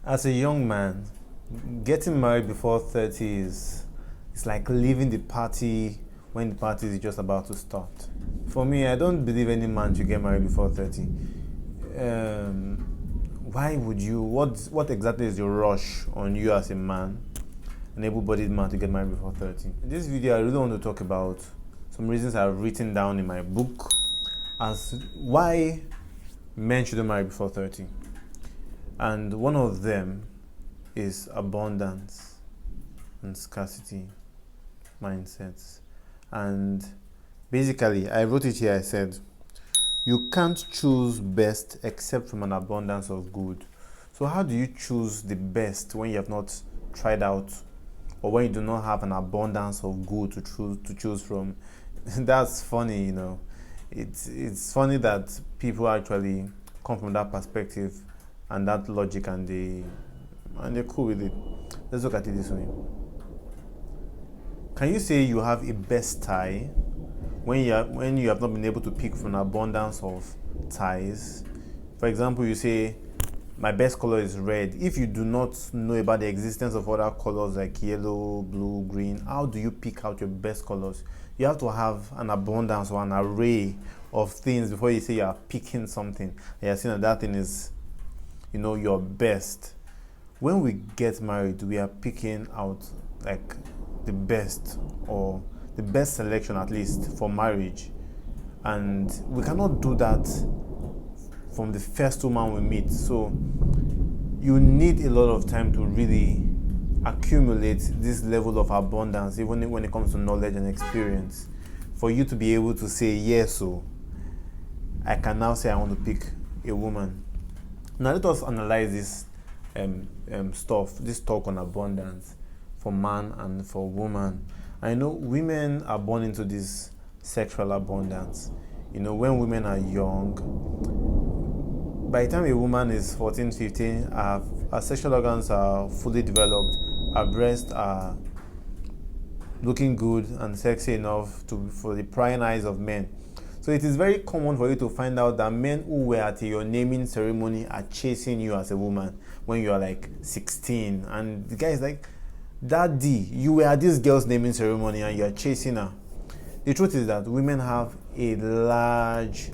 As a young man, getting married before 30 is it's like leaving the party when the party is just about to start. For me, I don't believe any man should get married before 30. Um, why would you? What exactly is the rush on you as a man, an able-bodied man, to get married before 30? In this video, I really want to talk about some reasons I've written down in my book as why men shouldn't marry before 30. And one of them is abundance and scarcity mindsets. And basically, I wrote it here. I said, you can't choose best except from an abundance of good. So how do you choose the best when you have not tried out, or when you do not have an abundance of good to choose from? That's funny, you know. It's funny that people actually come from that perspective and that logic, and they're cool with it. Let's look at it this way. Can you say you have a best tie when you have not been able to pick from an abundance of ties? For example, you say my best color is red. If you do not know about the existence of other colors like yellow, blue, green, how do you pick out your best colors? You have to have an abundance or an array of things before you say you are picking something. You're saying that thing is, your best. When we get married, we are picking out like the best, or the best selection at least for marriage. And we cannot do that from the first woman we meet. So you need a lot of time to really accumulate this level of abundance, even when it comes to knowledge and experience, for you to be able to say, yes, so I can now say I want to pick a woman. Now let us analyze this this talk on abundance for man and for woman. I know women are born into this sexual abundance. When women are young, by the time a woman is 14, 15, her sexual organs are fully developed, her breasts are looking good and sexy enough for the prying eyes of men. So it is very common for you to find out that men who were at your naming ceremony are chasing you as a woman when you are like 16. And the guy is like, Daddy, you were at this girl's naming ceremony and you are chasing her. The truth is that women have a large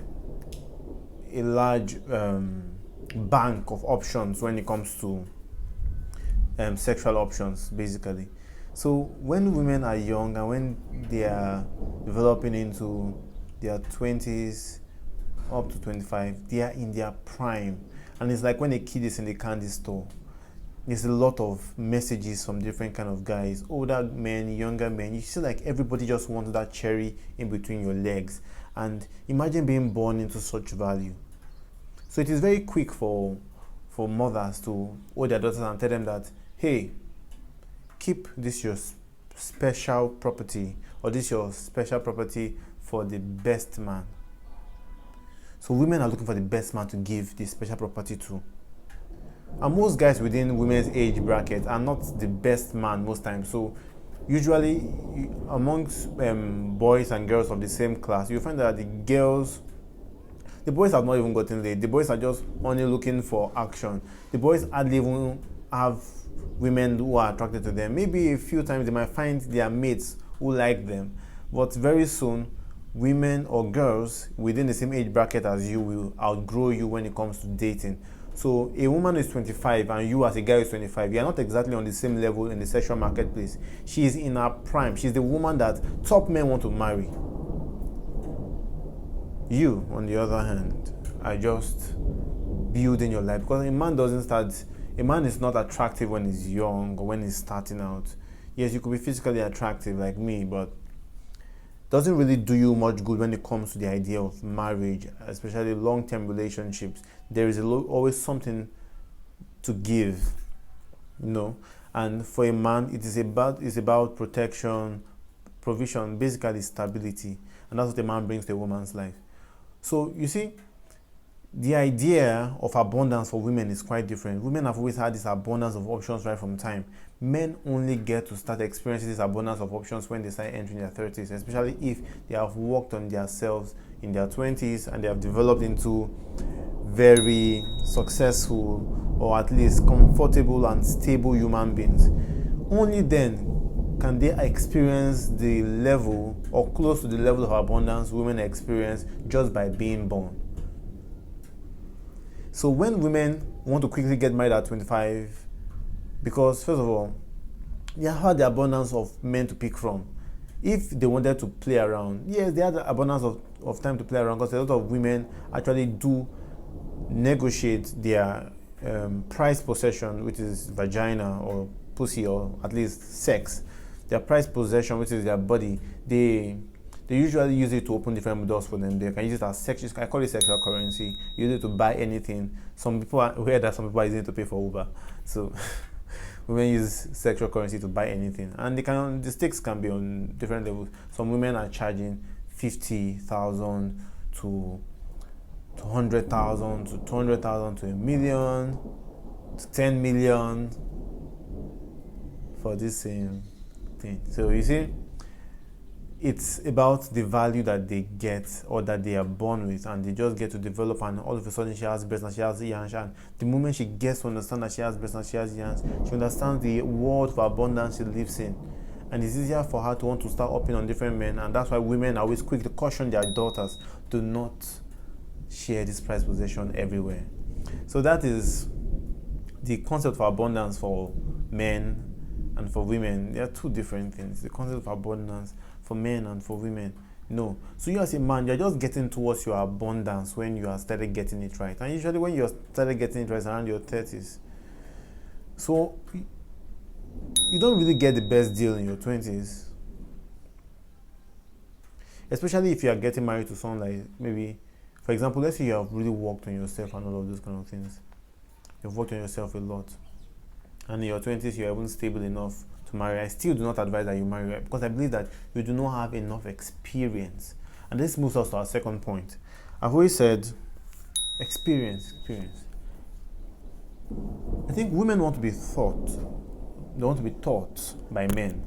bank of options when it comes to sexual options, basically. So when women are young and when they are developing into their 20s up to 25, they are in their prime. And it's like when a kid is in the candy store, there's a lot of messages from different kind of guys, older men, younger men. You see, like everybody just wants that cherry in between your legs. And imagine being born into such value. So it is very quick for mothers to hold their daughters and tell them that, hey, keep this your special property, or this your special property for the best man. So women are looking for the best man to give this special property to. And most guys within women's age bracket are not the best man most times. So usually amongst boys and girls of the same class, you find that the boys have not even gotten laid. The boys are just only looking for action. The boys hardly even have women who are attracted to them. Maybe a few times they might find their mates who like them. But very soon, women or girls within the same age bracket as you will outgrow you when it comes to dating. So a woman is 25 and you as a guy is 25. You are not exactly on the same level in the sexual marketplace. She is in her prime. She's the woman that top men want to marry. You, on the other hand, are just building your life, because a man is not attractive when he's young or when he's starting out. Yes, you could be physically attractive like me, but doesn't really do you much good when it comes to the idea of marriage, especially long-term relationships. There is always something to give, and for a man it's about protection, provision, basically stability, and that's what a man brings to a woman's life. So you see, the idea of abundance for women is quite different. Women have always had this abundance of options right from time. Men only get to start experiencing this abundance of options when they start entering their 30s, especially if they have worked on themselves in their 20s and they have developed into very successful or at least comfortable and stable human beings. Only then can they experience the level or close to the level of abundance women experience just by being born. So when women want to quickly get married at 25, because first of all, they had the abundance of men to pick from. If they wanted to play around, yes, they had the abundance of time to play around, because a lot of women actually do negotiate their prized possession, which is vagina or pussy, or at least sex. Their prized possession, which is their body, they usually use it to open different doors for them. They can use it as sex. I call it sexual currency. Use it to buy anything. Some people are aware that some people are using it to pay for Uber. So women use sexual currency to buy anything, and the stakes can be on different levels. Some women are charging 50,000 to 200,000 to 200,000 to 1,000,000 to 10 million for this same thing. So you see, it's about the value that they get or that they are born with, and they just get to develop, and all of a sudden she has breasts and she has yans, and the moment she gets to understand that she has breasts and she has yans, she understands the world of abundance she lives in, and it's easier for her to want to start upping on different men. And that's why women are always quick to caution their daughters, do not share this prized possession everywhere. So that is the concept of abundance for men and for women. They are two different things. The concept of abundance for men and for women. No. So you as a man, you're just getting towards your abundance when you have started getting it right. And usually when you started getting it right around your 30s. So you don't really get the best deal in your 20s. Especially if you are getting married to someone like, maybe, for example, let's say you have really worked on yourself and all of those kind of things. You've worked on yourself a lot. And in your 20s, you're even stable enough to marry. I still do not advise that you marry, because I believe that you do not have enough experience. And this moves us to our second point. I've always said experience. I think women want to be taught. They want to be taught by men.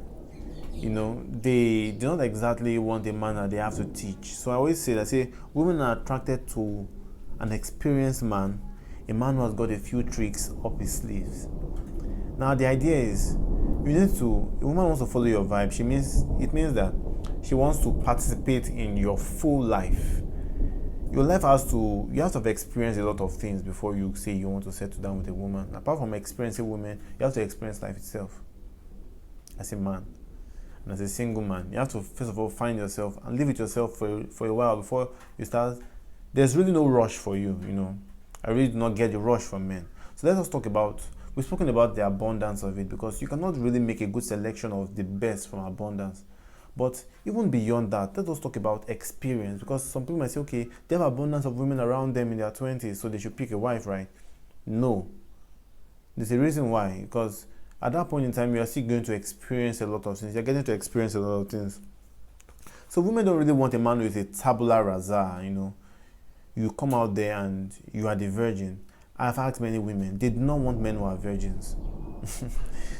You know, they do not exactly want a man that they have to teach. So I always say, women are attracted to an experienced man, a man who has got a few tricks up his sleeves. Now the idea is, a woman wants to follow your vibe. It means that she wants to participate in your full life. Your life you have to have experienced a lot of things before you say you want to settle down with a woman. Apart from experiencing women, you have to experience life itself as a man. And as a single man, you have to first of all find yourself and live with yourself for a while before you start. There's really no rush for you, you know. I really do not get the rush from men. So let us talk about, we've spoken about the abundance of it, because you cannot really make a good selection of the best from abundance. But even beyond that, let us talk about experience, because some people might say, okay, they have abundance of women around them in their 20s, so they should pick a wife, right? No. There's a reason why, because at that point in time, you are still going to experience a lot of things. You're getting to experience a lot of things. So women don't really want a man with a tabula rasa, you know. You come out there and you are the virgin. I've asked many women, they do not want men who are virgins.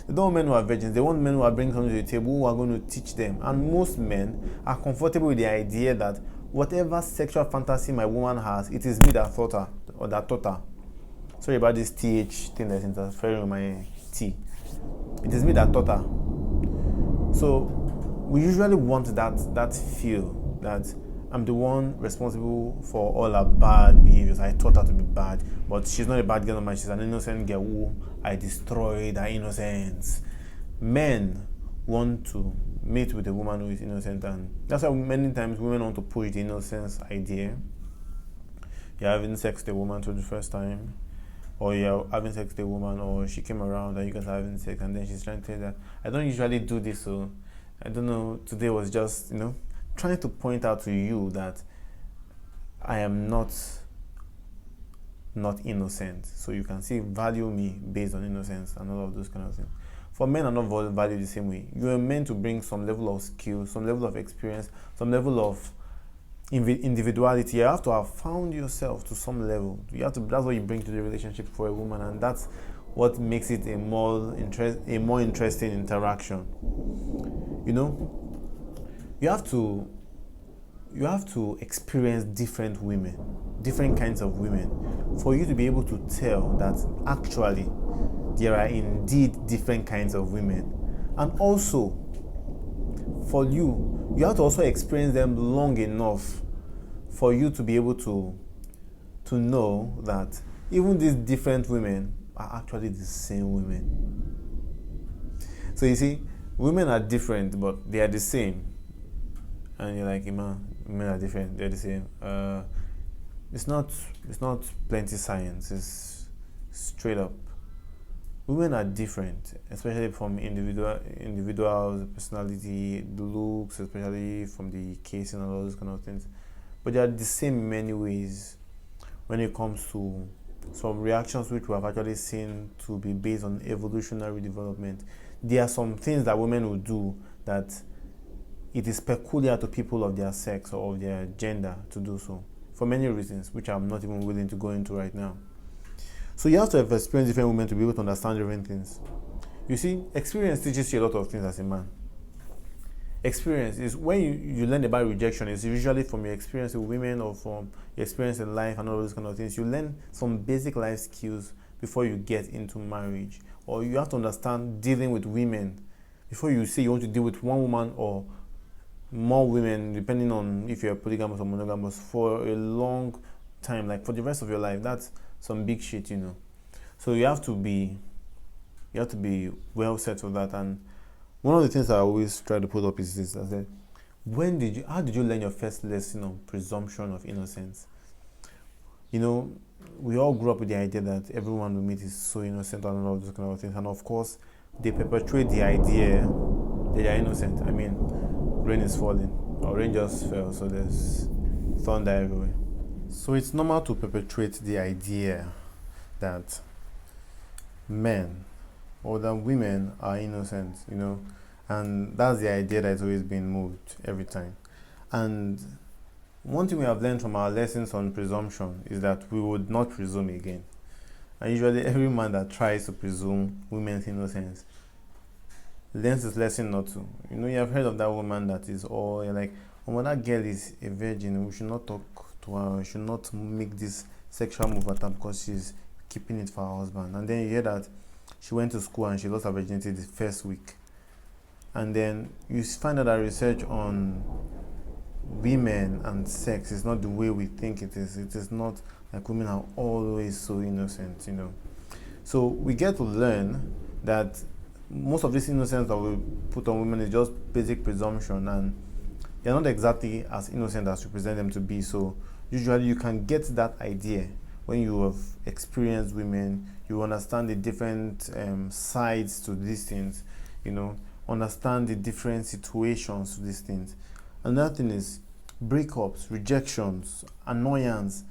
They don't want men who are virgins. They want men who are bringing something to the table, who are going to teach them. And most men are comfortable with the idea that whatever sexual fantasy my woman has, it is me that thought her, or that taught her. Sorry about this TH thing that's interfering with my T. It is me that taught her. So we usually want that feel that I'm the one responsible for all her bad behaviors. I taught her to be bad, but she's not a bad girl, man. She's an innocent girl who I destroyed her innocence. Men want to mate with a woman who is innocent, and that's why many times women want to push the innocence idea. You're having sex with a woman for the first time, or you're having sex with a woman, or she came around and you guys are having sex, and then she's trying to tell you that I don't usually do this, so I don't know, today was just, you know, trying to point out to you that I am not innocent, so you can see value me based on innocence and all of those kind of things. For men are not valued the same way. You are meant to bring some level of skill, some level of experience, some level of individuality. You have to have found yourself to some level. That's what you bring to the relationship for a woman, and that's what makes it a more interesting interaction. You know, you have to experience different women, different kinds of women, for you to be able to tell that actually there are indeed different kinds of women. And also, for you have to also experience them long enough for you to be able to know that even these different women are actually the same women. So you see, women are different, but they are the same. And you're like, Ima, women are different, they're the same. It's not plenty science. It's straight up. Women are different, especially from individuals, personality, the looks, especially from the casing and all those kind of things. But they are the same in many ways when it comes to some reactions which we have actually seen to be based on evolutionary development. There are some things that women will do that it is peculiar to people of their sex or of their gender to do so, for many reasons, which I'm not even willing to go into right now. So you have to have experienced different women to be able to understand different things. You see, experience teaches you a lot of things as a man. Experience is when you learn about rejection, it's usually from your experience with women or from your experience in life and all those kind of things. You learn some basic life skills before you get into marriage. Or you have to understand dealing with women before you say you want to deal with one woman or more women, depending on if you're polygamous or monogamous, for a long time, like for the rest of your life. That's some big shit, you know. So you have to be well set for that. And one of the things I always try to put up is this: I said, how did you learn your first lesson on presumption of innocence? You know, we all grew up with the idea that everyone we meet is so innocent and all those kind of things, and of course, they perpetuate the idea that they are innocent. I mean, rain is falling, or rain just fell, so there's thunder everywhere. So it's normal to perpetuate the idea that men or that women are innocent, you know, and that's the idea that's always been moved every time. And one thing we have learned from our lessons on presumption is that we would not presume again. And usually every man that tries to presume women's innocence learns his lesson not to. You know, you have heard of that woman that is all, you're like, oh, that girl is a virgin, we should not talk to her, we should not make this sexual move at her because she's keeping it for her husband. And then you hear that she went to school and she lost her virginity the first week. And then you find out that research on women and sex is not the way we think it is. It is not like women are always so innocent, you know. So we get to learn that most of this innocence that we put on women is just basic presumption, and they're not exactly as innocent as we present them to be. So usually you can get that idea when you have experienced women. You understand the different sides to these things, you know, understand the different situations to these things. Another thing is breakups, rejections, annoyance.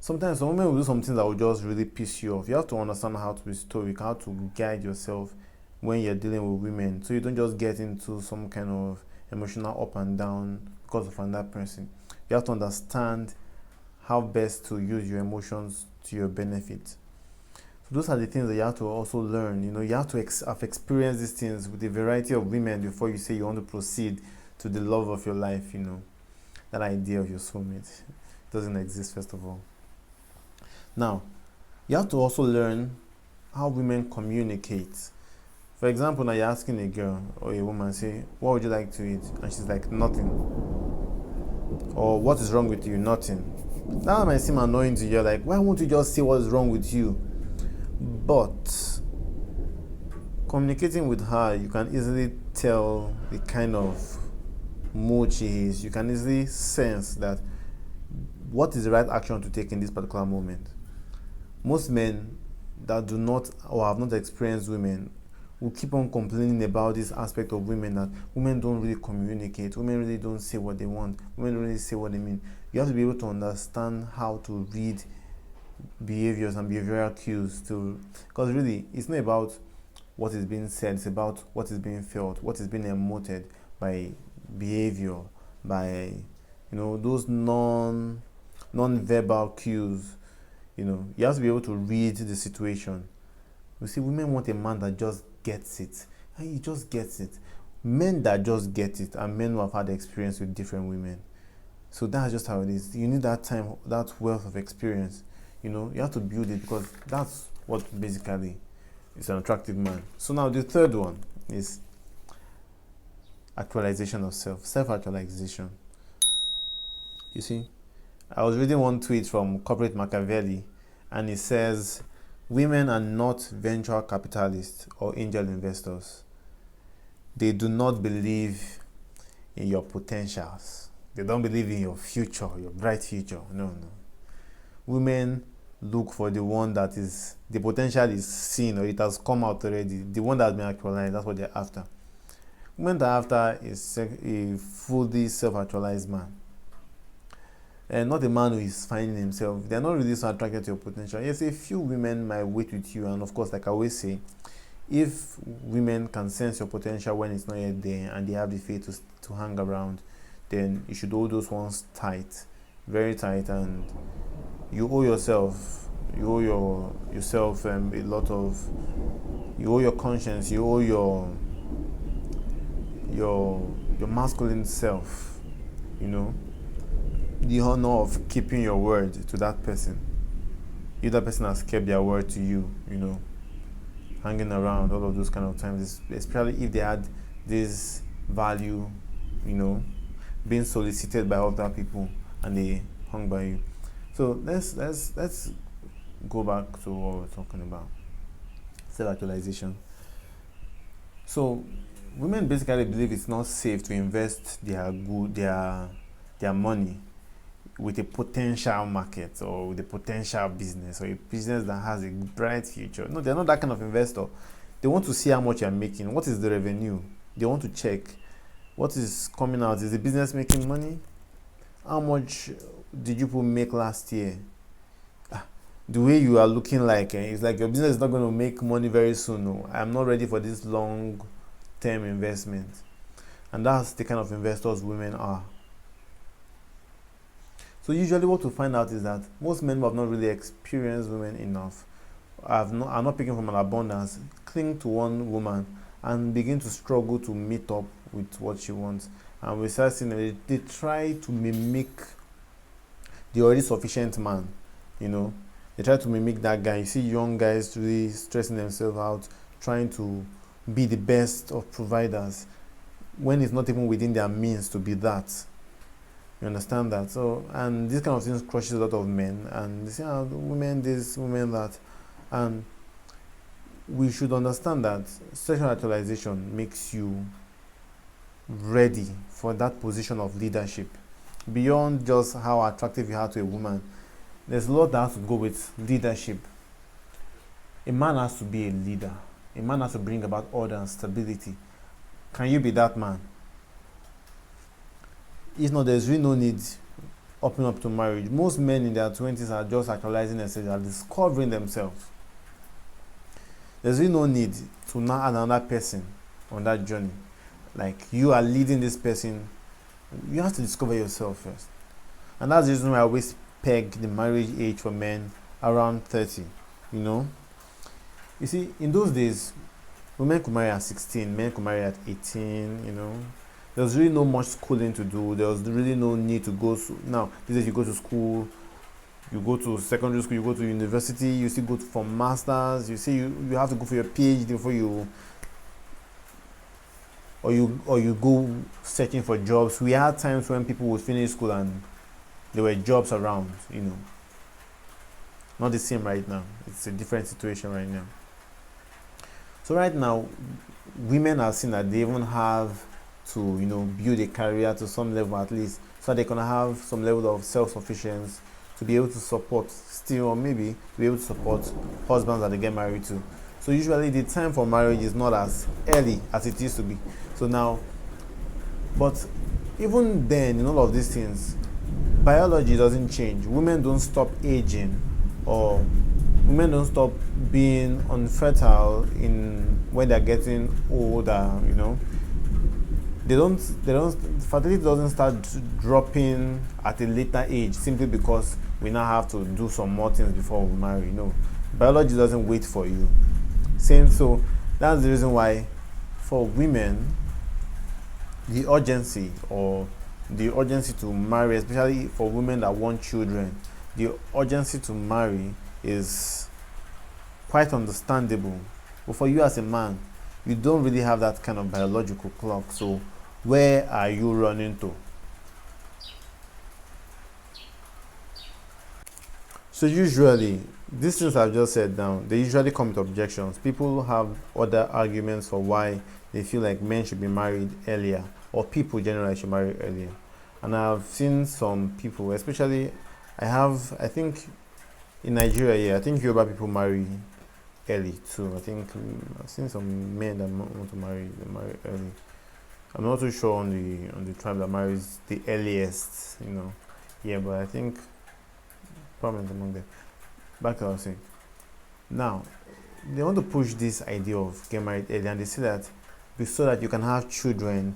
Sometimes some women will do some things that will just really piss you off. You have to understand how to be stoic, how to guide yourself when you're dealing with women, so you don't just get into some kind of emotional up and down because of another person. You have to understand how best to use your emotions to your benefit. So those are the things that you have to also learn. You know, you have to have experienced these things with a variety of women before you say you want to proceed to the love of your life. You know, that idea of your soulmate doesn't exist, first of all. Now, you have to also learn how women communicate. For example, now you're asking a girl or a woman, say, what would you like to eat? And she's like, nothing. Or what is wrong with you? Nothing. That might seem annoying to you. Like, why won't you just say what is wrong with you? But communicating with her, you can easily tell the kind of mood she is. You can easily sense that what is the right action to take in this particular moment. Most men that do not or have not experienced women will keep on complaining about this aspect of women, that women don't really communicate, women really don't say what they want, women don't really say what they mean. You have to be able to understand how to read behaviors and behavioral cues, because really it's not about what is being said, it's about what is being felt, what is being emoted by behavior, by those non-verbal cues. You have to be able to read the situation. You see, women want a man that just gets it, and he just gets it. Men that just get it are men who have had experience with different women. So that's just how it is. You need that time, that wealth of experience. You have to build it, because that's what basically is an attractive man. So now the third one is actualization of self-actualization. You see, I was reading one tweet from Corporate Machiavelli, and it says, women are not venture capitalists or angel investors. They do not believe in your potentials. They don't believe in your future, your bright future. No. Women look for the one that is, the potential is seen, or it has come out already. The one that has been actualized, that's what they're after. Women that are after is a fully self-actualized man. And not a man who is finding himself. They're not really so attracted to your potential. Yes, a few women might wait with you, and of course, like I always say, if women can sense your potential when it's not yet there, and they have the faith to hang around, then you should hold those ones tight, very tight, and you owe yourself, a lot of, you owe your conscience, you owe your masculine self, the honor of keeping your word to that person. If that person has kept their word to you, hanging around all of those kind of times, especially if they had this value, being solicited by other people, and they hung by you. So let's go back to what we're talking about, self-actualization. So women basically believe it's not safe to invest their money with a potential market, or with a potential business, or a business that has a bright future. No, they're not that kind of investor. They want to see how much you're making. What is the revenue? They want to check what is coming out. Is the business making money? How much did you make last year? The way you are looking like, it's like your business is not going to make money very soon. No, I'm not ready for this long-term investment. And that's the kind of investors women are. So usually what we find out is that most men who have not really experienced women enough, are not picking from an abundance, cling to one woman and begin to struggle to meet up with what she wants. And we start seeing that they try to mimic the already sufficient man, They try to mimic that guy. You see young guys really stressing themselves out, trying to be the best of providers, when it's not even within their means to be that. You understand that? So, and this kind of things crushes a lot of men, and they say, women this, women that. And we should understand that sexual actualization makes you ready for that position of leadership. Beyond just how attractive you are to a woman, there's a lot that has to go with leadership. A man has to be a leader. A man has to bring about order and stability. Can you be that man? If not, there's really no need opening up to marriage. Most men in their 20s are just actualizing themselves, are discovering themselves. There's really no need to now add another person on that journey. Like, you are leading this person. You have to discover yourself first. And that's the reason why I always peg the marriage age for men around 30. You see, in those days, women could marry at 16, men could marry at 18, There was really no much schooling to do. There was really no need to go. Now, these days you go to school, you go to secondary school, you go to university, you still go for masters, you see you have to go for your PhD before you go searching for jobs. We had times when people would finish school and there were jobs around, Not the same right now. It's a different situation right now. So right now, women are seeing that they even have to, build a career to some level at least, so they can have some level of self-sufficiency to be able to support still, or maybe to be able to support husbands that they get married to. So usually the time for marriage is not as early as it used to be. So now, but even then, in all of these things, biology doesn't change. Women don't stop aging, or women don't stop being unfertile when they're getting older, fertility doesn't start dropping at a later age simply because we now have to do some more things before we marry. No, biology doesn't wait for you. Same, so that's the reason why for women the urgency to marry, especially for women that want children, the urgency to marry is quite understandable. But for you as a man, you don't really have that kind of biological clock. So where are you running to? So usually, these things I've just said down, they usually come with objections. People have other arguments for why they feel like men should be married earlier, or people generally should marry earlier. And I've seen some people, especially, I think in Nigeria, yeah, I think Yoruba people marry early too. I think I've seen some men that want to marry, they marry early. I'm not too sure on the tribe that marries the earliest, Yeah, but I think prominent among them. Back to what I was saying. Now, they want to push this idea of get married early, and they say that so that you can have children,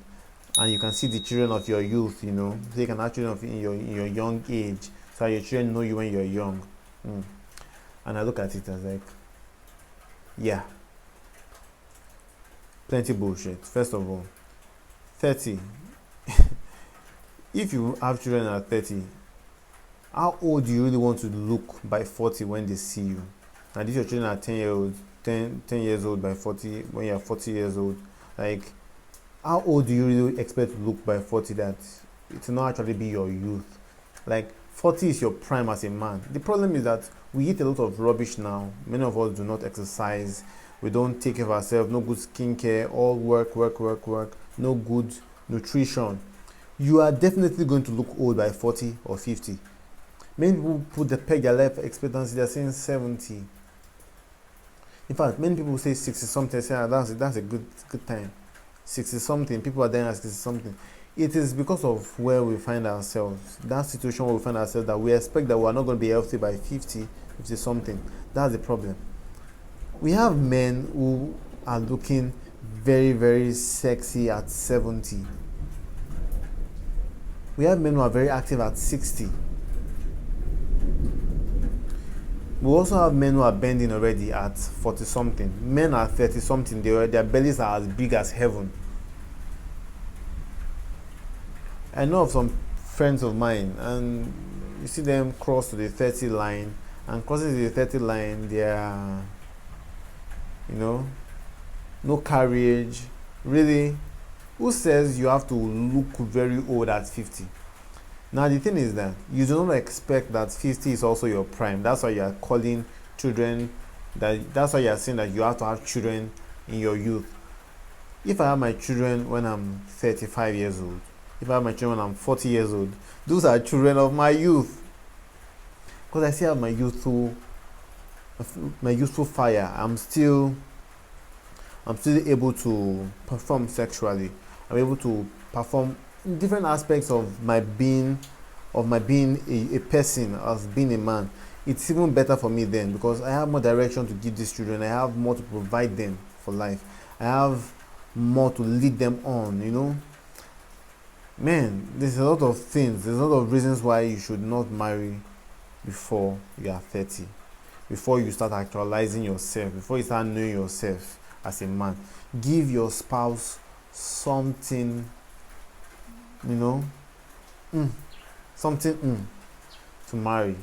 and you can see the children of your youth. So you can have children in your young age, so your children know you when you're young. And I look at it as like, yeah, plenty bullshit. First of all, 30. If you have children at 30, how old do you really want to look by 40 when they see you? And if your children are 10 years old by 40, when you're 40 years old, like, how old do you really expect to look by 40 that it will not actually be your youth? Like, 40 is your prime as a man. The problem is that we eat a lot of rubbish now. Many of us do not exercise. We don't take care of ourselves. No good skincare. All work. No good nutrition. You are definitely going to look old by 40 or 50. Many people put their life expectancy, they're saying 70. In fact, many people say 60 something, say that's a good time. 60 something, people are dying at 60 something. It is because of where we find ourselves, that situation where we find ourselves, that we expect that we are not going to be healthy by 50 something. That's the problem. We have men who are looking very, very sexy at 70. We have men who are very active at 60. We also have men who are bending already at 40 something. Men at 30 something, their bellies are as big as heaven. I know of some friends of mine, and you see them cross to the 30 line, and crossing to the 30 line, they are, no courage. Really, who says you have to look very old at 50? Now, the thing is that you do not expect that 50 is also your prime. That's why you are calling children, that's why you are saying that you have to have children in your youth. If I have my children when I'm 35 years old, if I have my children when I'm 40 years old, those are children of my youth. Because I still have my youthful fire. I'm still able to perform sexually. I'm able to perform different aspects of my being a person, as being a man. It's even better for me then, because I have more direction to give these children. I have more to provide them for life. I have more to lead them on. Man, there's a lot of things, there's a lot of reasons why you should not marry before you are 30, before you start actualizing yourself, before you start knowing yourself as a man. Give your spouse something, something to marry.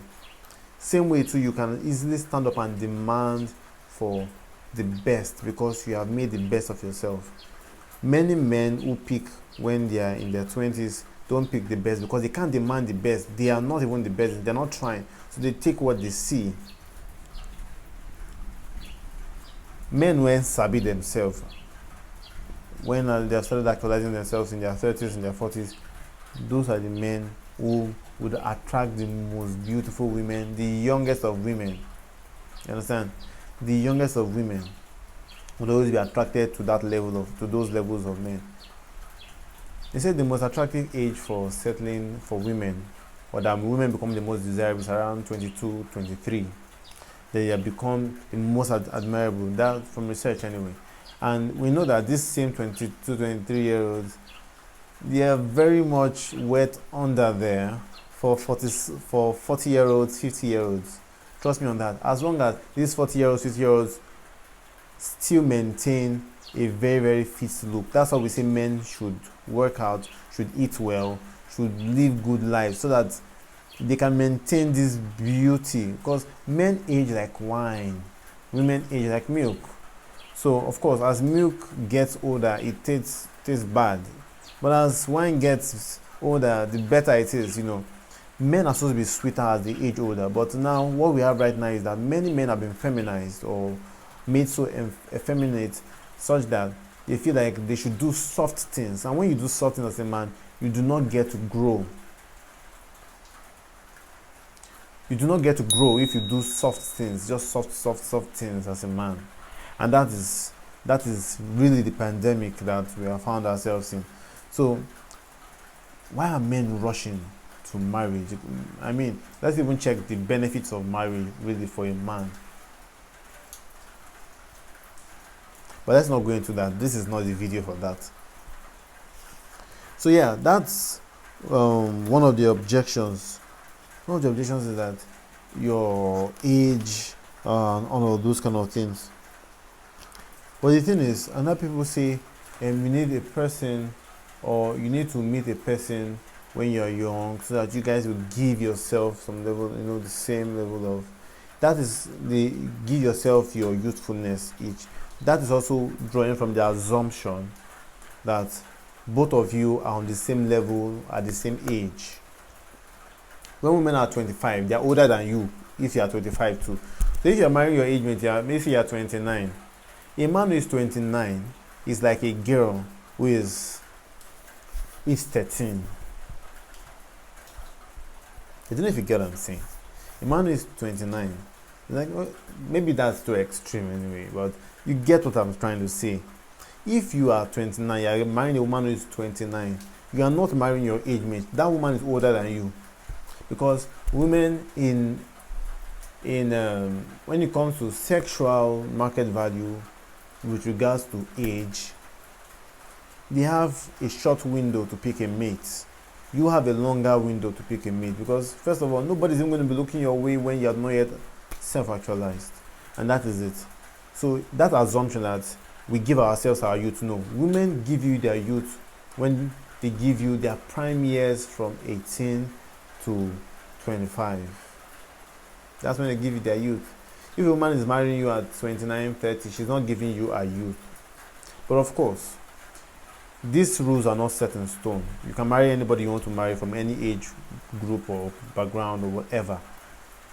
Same way too, you can easily stand up and demand for the best because you have made the best of yourself. Many men who pick when they are in their 20s don't pick the best because they can't demand the best. They are not even the best. They're not trying. So they take what they see. Men when sabi themselves, when they have started actualizing themselves in their 30s, in their 40s, those are the men who would attract the most beautiful women, the youngest of women. You understand? The youngest of women would always be attracted to those levels of men. They say the most attractive age for settling for women, or that women become the most desirable, is around 22, 23. They have become the most admirable. That from research anyway. And we know that this same 22, 23-year-olds they are very much wet under there for 40-year-olds, 50-year-olds. Trust me on that. As long as these 40-year-olds, 50-year-olds still maintain a very, very fit look. That's why we say men should work out, should eat well, should live good lives, so that they can maintain this beauty. Because men age like wine, women age like milk. So of course, as milk gets older, it tastes bad. But as wine gets older, the better it is, Men are supposed to be sweeter as they age older. But now, what we have right now is that many men have been feminized or made so effeminate, such that they feel like they should do soft things. And when you do soft things as a man, you do not get to grow. You do not get to grow if you do soft things, just soft things as a man. And that is really the pandemic that we have found ourselves in. So why are men rushing to marriage? I mean, let's even check the benefits of marriage really for a man. But let's not go into that. This is not the video for that. So yeah, that's one of the objections. One of the objections is that your age and all of those kind of things. But the thing is, another people say, you need a person, or you need to meet a person when you're young, so that you guys will give yourself some level, the same level of. That is, the give yourself your youthfulness each. That is also drawing from the assumption that both of you are on the same level at the same age. When women are 25, they are older than you if you are 25 too. So if you are marrying your age mate, maybe you are 29. A man who is 29 is like a girl who is 13. I don't know if you get what I'm saying. A man who is 29, maybe that's too extreme anyway, but you get what I'm trying to say. If you are 29, you are marrying a woman who is 29, you are not marrying your age mate. That woman is older than you. Because women when it comes to sexual market value with regards to age, they have a short window to pick a mate. You have a longer window to pick a mate, because first of all, nobody's even going to be looking your way when you are not yet self-actualized, and that is it. So that assumption that we give ourselves our youth, no, women give you their youth when they give you their prime years from 18 to 25. That's when they give you their youth. If a woman is marrying you at 29, 30, she's not giving you her youth. But of course, these rules are not set in stone. You can marry anybody you want to marry from any age group or background or whatever.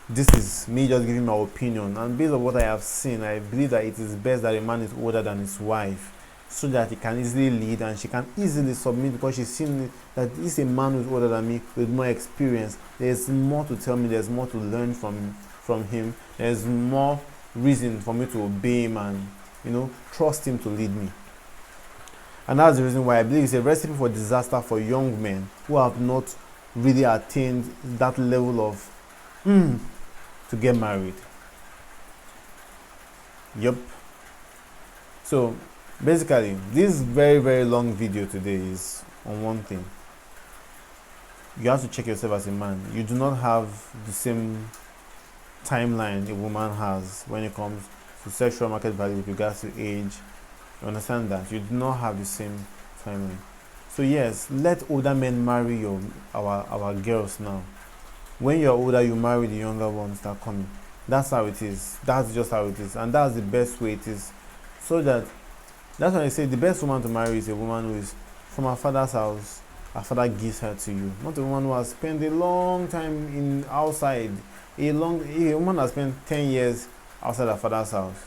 This is me just giving my opinion, and based on what I have seen, I believe that it is best that a man is older than his wife, so that he can easily lead and she can easily submit, because she's seen that this is a man who's older than me with more experience. There's more to tell me, there's more to learn from him, there's more reason for me to obey him and trust him to lead me. And that's the reason why I believe it's a recipe for disaster for young men who have not really attained that level of to get married. Yup. So basically, this very, very long video today is on one thing. You have to check yourself as a man. You do not have the same timeline a woman has when it comes to sexual market value with regards to age. You understand that? You do not have the same timeline. So yes, let older men marry our girls now. When you're older, you marry the younger ones that are coming. That's how it is. That's just how it is. And that's the best way it is. So that's why I say the best woman to marry is a woman who is from her father's house. Her father gives her to you. Not a woman who has spent a long time outside. A woman has spent 10 years outside her father's house.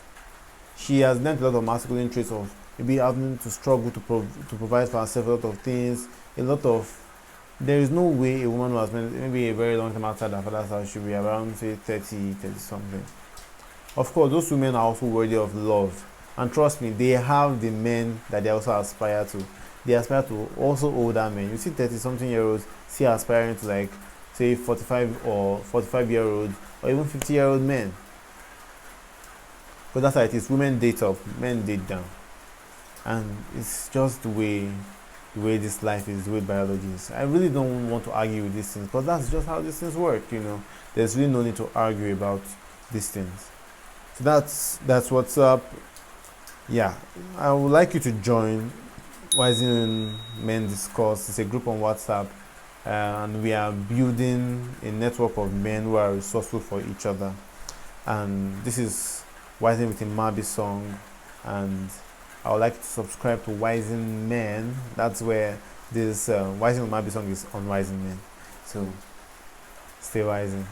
She has learned a lot of masculine traits of maybe having to struggle to provide for herself a lot of things. There is no way a woman who has spent maybe a very long time outside her father's house should be around, say, 30 something. Of course, those women are also worthy of love. And trust me, they have the men that they also aspire to. They aspire to also older men. You see 30-something-year-olds aspiring to, say, 45 or 45-year-olds or even 50-year-old men. But that's how it is. Women date up, men date down. And it's just the way the way this life is, the way biology is. I really don't want to argue with these things, because that's just how these things work. There's really no need to argue about these things. So that's what's up. Yeah, I would like you to join Wisen Men Discuss. It's a group on WhatsApp, and we are building a network of men who are resourceful for each other. And this is Wisen with Bissong, and I would like to subscribe to Wisen Men. That's where this Wisen with Bissong is on Wisen Men. So stay Wisen.